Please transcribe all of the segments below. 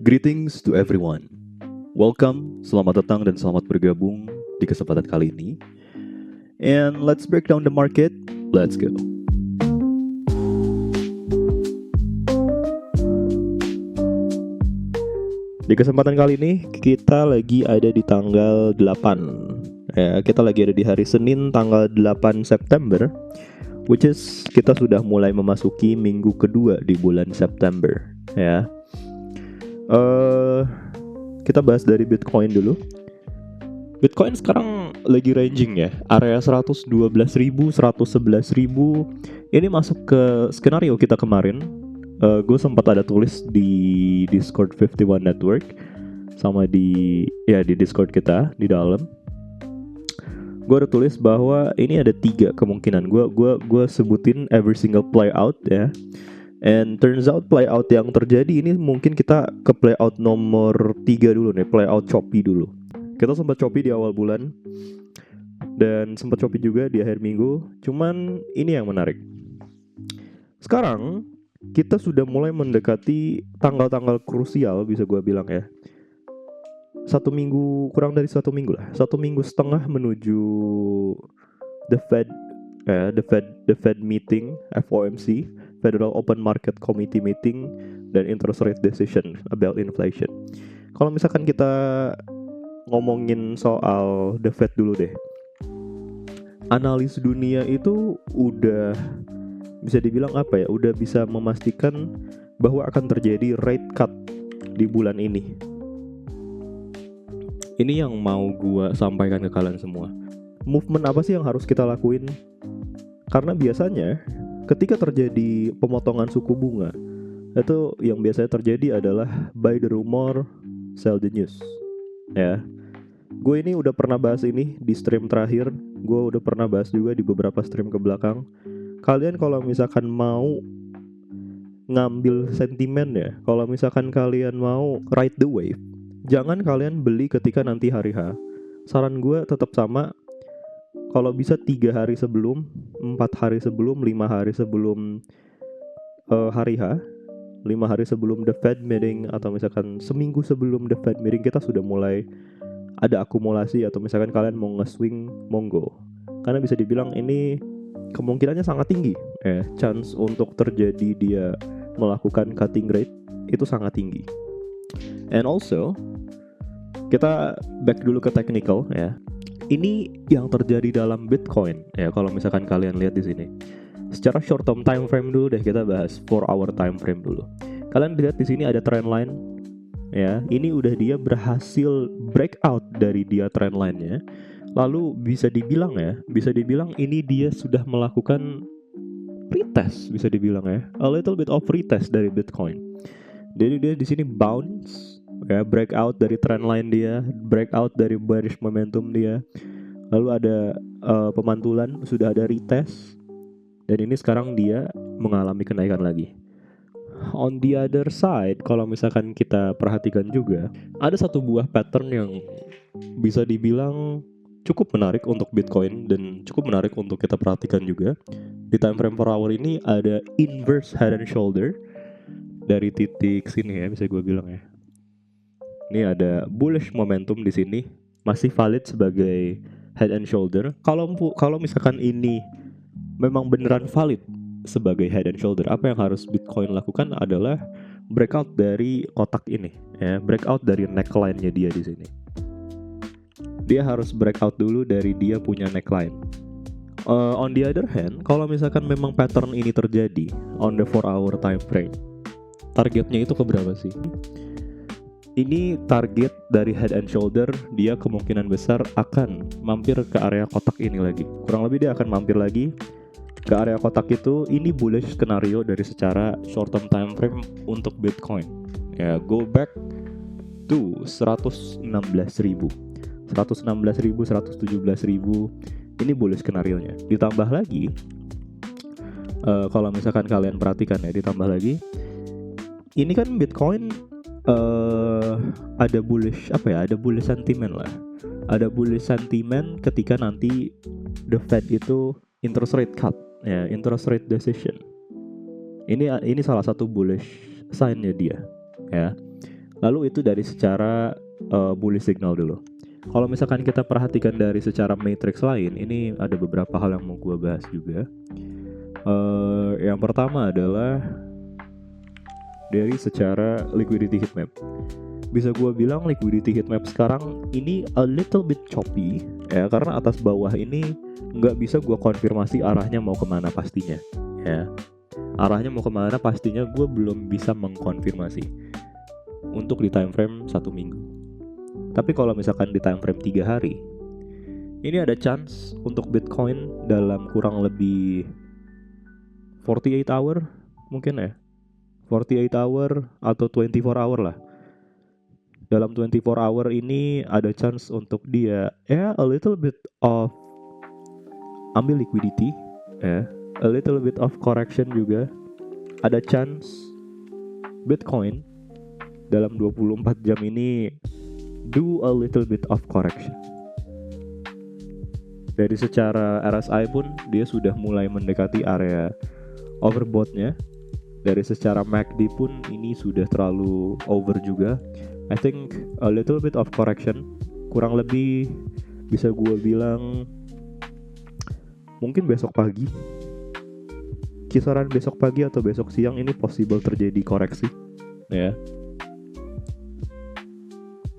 Greetings to everyone. Welcome, selamat datang dan selamat bergabung di kesempatan kali ini. And let's break down the market. Let's go. Di kesempatan kali ini kita lagi ada di tanggal 8. Kita lagi ada di hari Senin tanggal 8 September, which is kita sudah mulai memasuki minggu kedua di bulan September, ya. Kita bahas dari Bitcoin dulu. Bitcoin sekarang lagi ranging ya, area 112.000, 111.000. Ini masuk ke skenario kita kemarin. Gue sempat ada tulis di Discord 51 Network sama di Discord kita di dalam. Gue ada tulis bahwa ini ada 3 kemungkinan. Gue sebutin every single play out ya. And turns out play out yang terjadi ini mungkin kita ke play out nomor 3 dulu nih, play out choppy dulu. Kita sempat choppy di awal bulan dan sempat choppy juga di akhir minggu. Cuman ini yang menarik. Sekarang kita sudah mulai mendekati tanggal-tanggal krusial, bisa gue bilang ya. 1 minggu, kurang dari 1 minggu lah, 1 minggu setengah menuju the Fed meeting, FOMC, Federal Open Market Committee meeting, dan interest rate decision about inflation. Kalau misalkan kita ngomongin soal the Fed dulu deh, analis dunia itu udah bisa dibilang apa ya, udah bisa memastikan bahwa akan terjadi rate cut di bulan ini. Ini yang mau gua sampaikan ke kalian semua. Movement apa sih yang harus kita lakuin? Karena biasanya ketika terjadi pemotongan suku bunga, itu yang biasanya terjadi adalah buy the rumor, sell the news. Ya, gue ini udah pernah bahas ini di stream terakhir. Gue udah pernah bahas juga di beberapa stream ke belakang. Kalian kalau misalkan mau ngambil sentimen ya, kalau misalkan kalian mau ride the wave, jangan kalian beli ketika nanti hari H. Saran gue tetap sama. Kalau bisa 3 hari sebelum, 4 hari sebelum, 5 hari sebelum hari H, 5 hari sebelum the Fed meeting, atau misalkan seminggu sebelum the Fed meeting kita sudah mulai ada akumulasi, atau misalkan kalian mau nge-swing, monggo. Karena bisa dibilang ini kemungkinannya sangat tinggi. Chance untuk terjadi dia melakukan cutting rate itu sangat tinggi. And also, kita back dulu ke technical ya. Ini yang terjadi dalam Bitcoin ya, kalau misalkan kalian lihat di sini. Secara short term time frame dulu deh, kita bahas 4 hour time frame dulu. Kalian lihat di sini ada trend line ya. Ini udah dia berhasil breakout dari dia trend line-nya. Lalu bisa dibilang ini dia sudah melakukan retest, bisa dibilang ya. A little bit of retest dari Bitcoin. Jadi dia di sini bounce ya, breakout dari trend line dia, breakout dari bearish momentum dia. Lalu ada pemantulan, sudah ada retest, dan ini sekarang dia mengalami kenaikan lagi. On the other side, kalau misalkan kita perhatikan juga, ada satu buah pattern yang bisa dibilang cukup menarik untuk Bitcoin dan cukup menarik untuk kita perhatikan juga. Di time frame 4 hour ini ada inverse head and shoulder dari titik sini ya, bisa gue bilang ya. Ini ada bullish momentum di sini, masih valid sebagai head and shoulder. Kalau misalkan ini memang beneran valid sebagai head and shoulder, apa yang harus Bitcoin lakukan adalah breakout dari kotak ini, ya, breakout dari neckline-nya dia di sini. Dia harus breakout dulu dari dia punya neckline. On the other hand, kalau misalkan memang pattern ini terjadi on the 4 hour time frame, targetnya itu ke berapa sih? Ini target dari head and shoulder, dia kemungkinan besar akan mampir ke area kotak ini lagi. Kurang lebih dia akan mampir lagi ke area kotak itu. Ini bullish skenario dari secara short term time frame untuk Bitcoin. Ya, go back to 116.000, 117.000. Ini bullish skenario-nya. Ditambah lagi, kalau misalkan kalian perhatikan ya, ditambah lagi, ini kan Bitcoin ada bullish sentiment lah. Ada bullish sentiment ketika nanti the Fed itu interest rate cut ya, interest rate decision. Ini salah satu bullish sign-nya dia ya. Lalu itu dari secara bullish signal dulu. Kalau misalkan kita perhatikan dari secara matrix lain, ini ada beberapa hal yang mau gue bahas juga. Yang pertama adalah dari secara liquidity heat map. Bisa gue bilang liquidity heat map sekarang ini a little bit choppy ya, karena atas bawah ini nggak bisa gue konfirmasi arahnya mau kemana pastinya ya. Arahnya mau kemana pastinya gue belum bisa mengkonfirmasi untuk di time frame 1 minggu. Tapi kalau misalkan di time frame 3 hari, ini ada chance untuk Bitcoin dalam kurang lebih 48 hour mungkin ya, 48 hour atau 24 hour lah. Dalam 24 hour ini ada chance untuk dia a little bit of ambil liquidity ya, a little bit of correction juga. Ada chance Bitcoin dalam 24 jam ini do a little bit of correction. Dari secara RSI pun dia sudah mulai mendekati area overbought-nya. Dari secara MACD pun ini sudah terlalu over juga. I think a little bit of correction, kurang lebih bisa gue bilang mungkin besok pagi, kisaran besok pagi atau besok siang ini possible terjadi koreksi ya.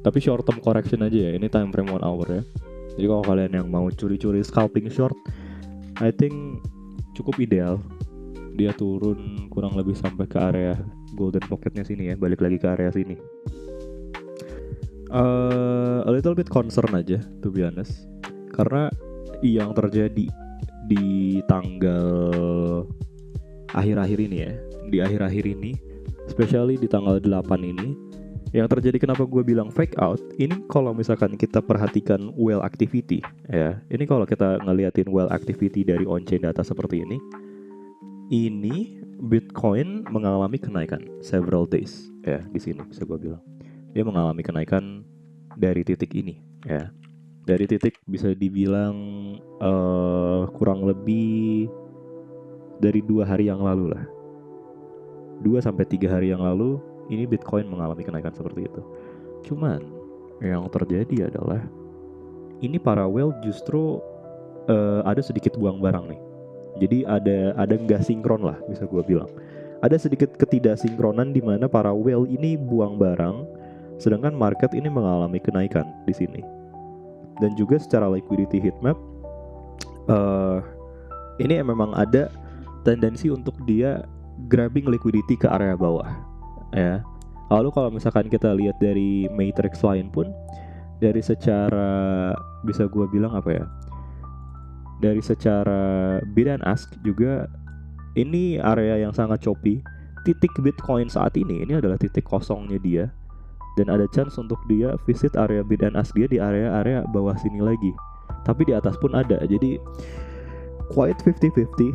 Tapi short term correction aja ya, ini time frame 1 hour ya. Jadi kalau kalian yang mau curi-curi scalping short, I think cukup ideal dia turun kurang lebih sampai ke area golden pocketnya sini ya, balik lagi ke area sini. A little bit concern aja to be honest, karena yang terjadi di tanggal akhir-akhir ini ya, di akhir-akhir ini, especially di tanggal 8 ini, yang terjadi kenapa gue bilang fake out, ini kalau misalkan kita perhatikan whale activity ya, ini kalau kita ngeliatin whale activity dari on-chain data seperti ini Bitcoin mengalami kenaikan several days ya, di sini bisa gue bilang dia mengalami kenaikan dari titik ini ya, dari titik bisa dibilang kurang lebih dari 2 hari yang lalu lah, 2-3 hari yang lalu ini Bitcoin mengalami kenaikan seperti itu. Cuman yang terjadi adalah ini para whale justru ada sedikit buang barang nih. Jadi ada nggak sinkron lah bisa gue bilang. Ada sedikit ketidaksinkronan di mana para whale ini buang barang, sedangkan market ini mengalami kenaikan di sini. Dan juga secara liquidity heatmap, ini memang ada tendensi untuk dia grabbing liquidity ke area bawah ya. Lalu kalau misalkan kita lihat dari matrix lain pun, dari secara bisa gue bilang apa ya, dari secara bid and ask juga ini area yang sangat choppy. Titik Bitcoin saat ini adalah titik kosongnya dia, dan ada chance untuk dia visit area bid and ask dia di area-area bawah sini lagi. Tapi di atas pun ada, jadi quite 50-50.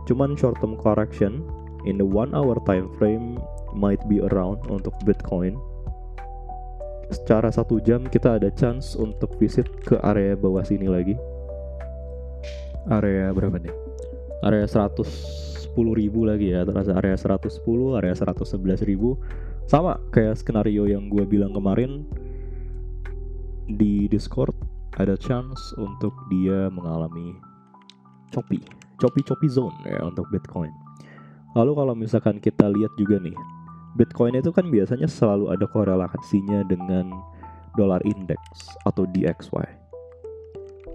Cuman short term correction in the 1 hour time frame might be around untuk Bitcoin. Secara 1 jam kita ada chance untuk visit ke area bawah sini lagi. Area berapa nih? Area 110.000 lagi ya, terasa area 110, area 111.000. Sama kayak skenario yang gue bilang kemarin di Discord, ada chance untuk dia mengalami choppy zone ya untuk Bitcoin. Lalu kalau misalkan kita lihat juga nih, Bitcoin itu kan biasanya selalu ada korelasinya dengan dollar index atau DXY.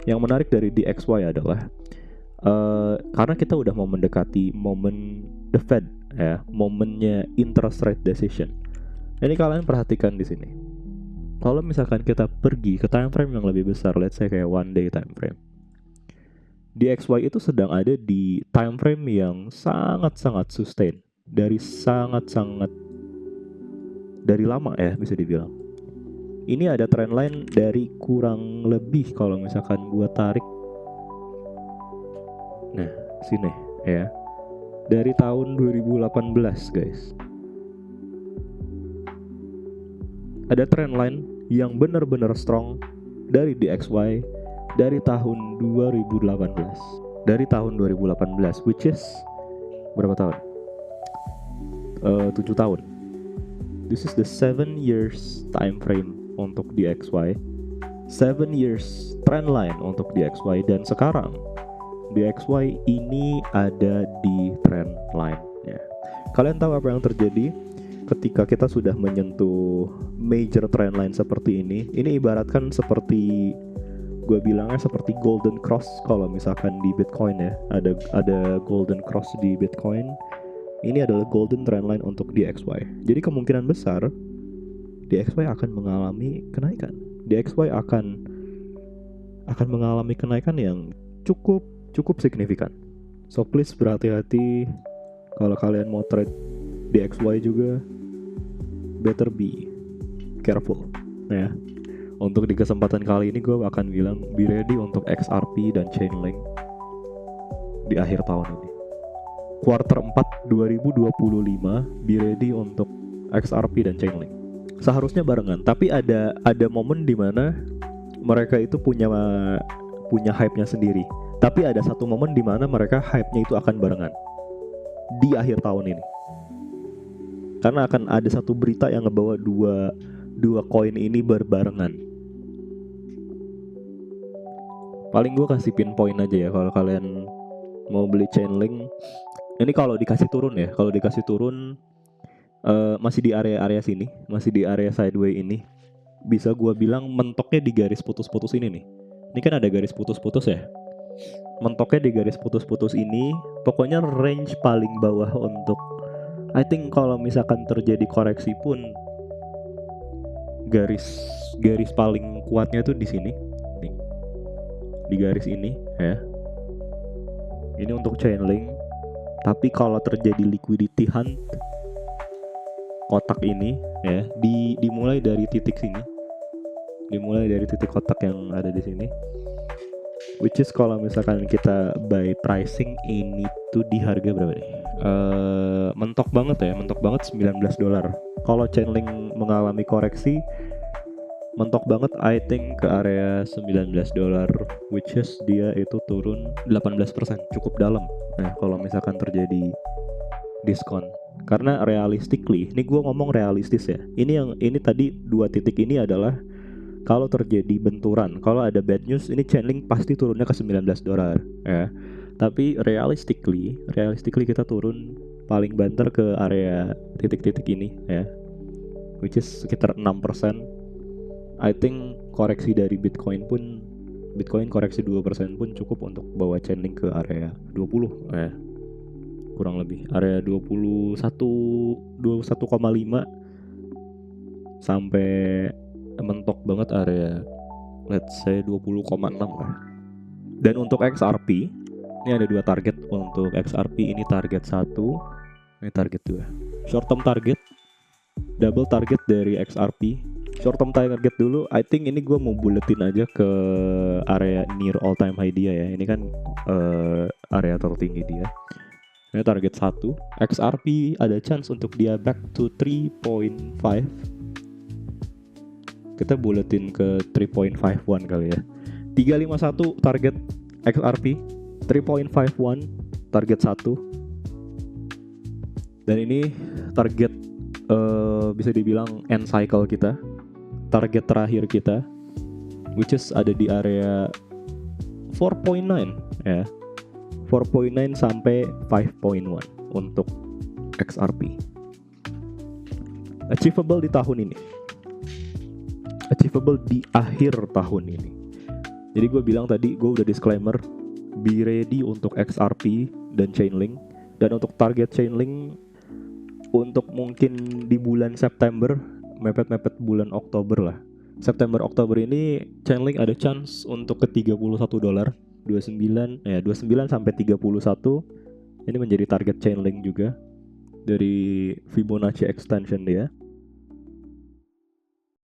Yang menarik dari DXY adalah karena kita udah mau mendekati momen the Fed ya, momennya interest rate decision. Ini kalian perhatikan di sini. Kalau misalkan kita pergi ke time frame yang lebih besar, let's say kayak 1 day time frame, DXY itu sedang ada di time frame yang sangat-sangat sustain, dari sangat-sangat dari lama ya bisa dibilang. Ini ada trend line dari kurang lebih kalau misalkan gua tarik, nah sini ya, dari tahun 2018 guys, ada trend line yang benar-benar strong dari DXY dari tahun 2018. Dari tahun 2018, which is berapa tahun? 7 tahun. This is the 7 years time frame untuk DXY. 7 years trend line untuk DXY, dan sekarang DXY ini ada di trend line ya. Kalian tahu apa yang terjadi ketika kita sudah menyentuh major trend line seperti ini? Ini ibaratkan seperti, gue bilangnya seperti golden cross kalau misalkan di Bitcoin ya. Ada golden cross di Bitcoin. Ini adalah golden trend line untuk DXY. Jadi kemungkinan besar DXY akan mengalami kenaikan. DXY akan mengalami kenaikan yang cukup signifikan. So please berhati-hati kalau kalian mau trade DXY juga, better be careful ya. Untuk di kesempatan kali ini gue akan bilang be ready untuk XRP dan Chainlink di akhir tahun ini. Quarter 4 2025 be ready untuk XRP dan Chainlink. Seharusnya barengan, tapi ada momen di mana mereka itu punya hype-nya sendiri. Tapi ada satu momen di mana mereka hype-nya itu akan barengan di akhir tahun ini. Karena akan ada satu berita yang ngebawa dua koin ini berbarengan. Paling gue kasih pinpoint aja ya, kalau kalian mau beli Chainlink, ini kalau dikasih turun ya, kalau dikasih turun masih di area sini, masih di area sideway ini, bisa gue bilang mentoknya di garis putus-putus ini nih. Ini kan ada garis putus-putus ya. Mentoknya di garis putus-putus ini, pokoknya range paling bawah untuk, I think kalau misalkan terjadi koreksi pun garis paling kuatnya tuh di sini, nih, di garis ini ya. Ini untuk Chainlink. Tapi kalau terjadi liquidity hunt, kotak ini ya, dimulai dari titik sini, dimulai dari titik kotak yang ada di sini, which is kalau misalkan kita buy pricing ini tuh di harga berapa nih? Mentok banget ya, mentok banget $19. Kalau Chainlink mengalami koreksi, mentok banget I think ke area $19, which is dia itu turun 18%, cukup dalam. Nah, kalau misalkan terjadi diskon, karena realistically, ini gue ngomong realistis ya. Ini tadi dua titik ini adalah kalau terjadi benturan, kalau ada bad news, ini Chainlink pasti turunnya ke $19 ya. Tapi realistically kita turun paling banter ke area titik-titik ini ya, which is sekitar 6%. I think koreksi dari Bitcoin koreksi 2% pun cukup untuk bawa Chainlink ke area 20 ya. Kurang lebih area 21,5 sampai mentok banget area let's say 20,6 lah. Dan untuk XRP ini ada dua target untuk XRP. Ini target 1, ini target 2. Short term target, double target dari XRP. Short term target dulu, I think ini gue mau buletin aja ke area near all time high dia ya. Ini kan area tertinggi dia. Ini target 1. XRP ada chance untuk dia back to 3.5. Kita buletin ke 3.51 kali ya. 351 target XRP, 3.51 target 1. Dan ini target bisa dibilang end cycle kita. Target terakhir kita, which is ada di area 4.9 ya. 4.9 sampai 5.1 untuk XRP. Achievable di tahun ini. Achievable di akhir tahun ini. Jadi gue bilang tadi, gue udah disclaimer, be ready untuk XRP dan Chainlink. Dan untuk target Chainlink untuk mungkin di bulan September, mepet-mepet bulan Oktober lah. September-Oktober ini Chainlink ada chance untuk ke $31. 29 sampai 31. Ini menjadi target Chainlink juga dari Fibonacci extension dia.